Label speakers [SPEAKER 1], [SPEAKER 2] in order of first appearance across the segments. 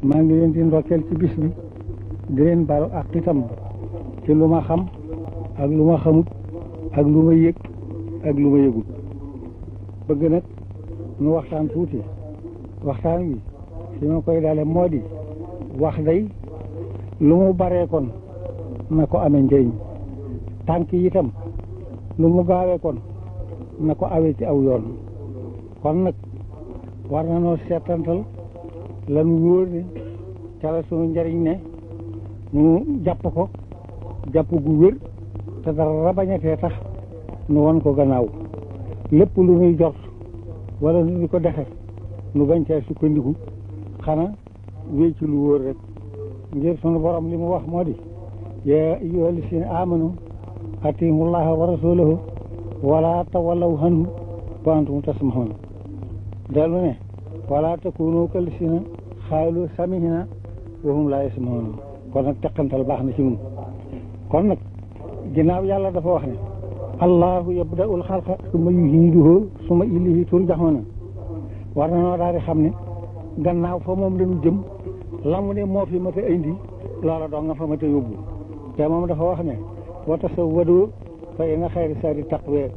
[SPEAKER 1] maa ngi leen di ndokkeel ci bis bi di leen balu ak itam ci lu ma xam ak lu ma xamut ak lu ma yëg ak lu ma yëgut bëgg nag nu waxtaan tuuti waxtaan wi fi ma koy dale moo di wax day lu mu baree kon na ko amee njëriñ tànk itam lu mu gaawee kon na ko awee ci aw yoon kon nag war na noo seetantal lan wóor ne ca la sunu njëriñ ne nu jàpp ko jàpp gu wér te dara bañatee tax nu won ko gannaaw lépp lu nuy jot wala nu di ko defe nu bañ cee sukkandiku xana wéy ci lu wóor rek ngir sunu borom li mu wax moo di yaa ayyuhal lazina amanu atiiullaha wa rasulahu wala tawallaw anhu wa antum tasma'un dellu ne wala takunu kal lazina xaalu samihna wa hum laa yasma'un kon nag teqantal baax na ci ñun kon nag ginnaaw yàlla dafa wax ne allahu yabda'ul xalqa summa yu'iiduhu summa ilayhi turja'uun war na noo daal di xam ne gannaaw fa moom lañu jëm la mu ne moo fi mat a indi loola doo nga fa mat a yóbbu te moom dafa wax ne wa tasawwadu fa inna xayra zaadi taqwa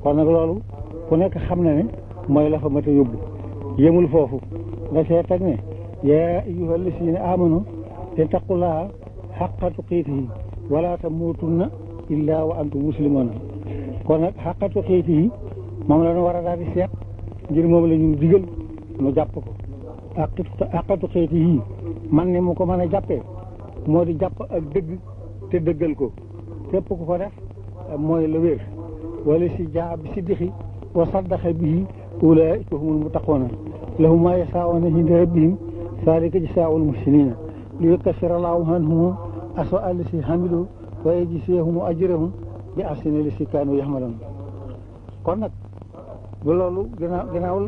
[SPEAKER 1] kon nag loolu ku nekk xam na ne mooy la fa mat a yóbbu yemul foofu nga see teg ne yaa ayyuhal lazina amanu ittaqullaha haqqa tuqaatihi wala tamuutunna illaa wa antum muslimuun kon nag haqqa tuqaatihi moom la ñu war a daal di seet ngir moom la ñu digal nu jàpp ko haqqa tuqaatihi man ni mu ko mën a jàppee moo di jàpp ak dëgg te dëggal ko képp ku ko def mooy la wér wala si jaa bi siddiqi wa saddaqa bihi ulaa'ika humul muttaquuna lahum maa yashaa'uuna inda rabbihim zaalika jazaa'ul muhsiniina liyukaffira Allaahu anhum aswa'a allazii 'amiluu wa yajziyahum ajrahum bi ahsani allazii kaanuu ya'maluun kon nag bu loolu gannaaw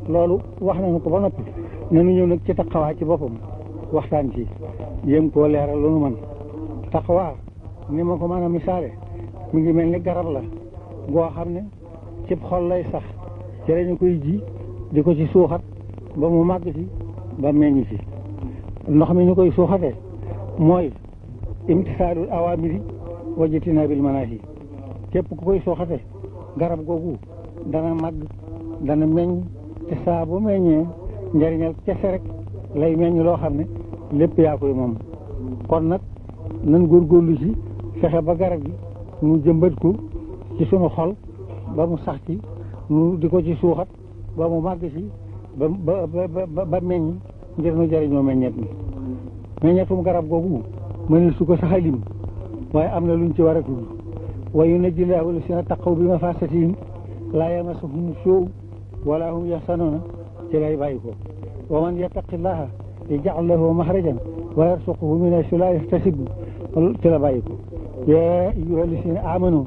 [SPEAKER 1] loolu wax nañu ko ba noppi nañu ñëw nag ci taqwa ci boppam waxtaan ci yéem koo leeral lu nu man taqwa ni ma ko mën a misaale mi ngi mel ni garab la goo xam ne cib xol lay sax ci lañu koy ji di ko ci suuxat ba mu màgg ci ba meññ ci ndox mi ñu koy suuxatee mooy imtisaalul awaamiri wa jtinaabil manaahi képp ku koy suuxate garab googu dana màgg dana meññ te saa bu meññee njëriñal kese rek lay meññ loo xam ne lépp yaa koy moom kon nag nan góorgóorlu ci fexe ba garab gi ñu jëmbat ko ci sunu xol ba mu sax ci ñu di ko ci suuxat ba mu màgg ci ba meññ ngir nu jëriñoo meññeet mi meññeetum garab googu mënul su ko sax a lim waaye am na luñ ci war a tudd wa yunajji llaahu llaziina taqaw bi mafaasatihim laa yamassuhum suu wala hum yaxzanuun ci lay bàyyi ko wa man yattaqi llaaha yaj'al lahu maxrajan wa yarzuqhu min haysu laa yahtasib ci la bàyyi ko yaa ayyuhal laziina aamanu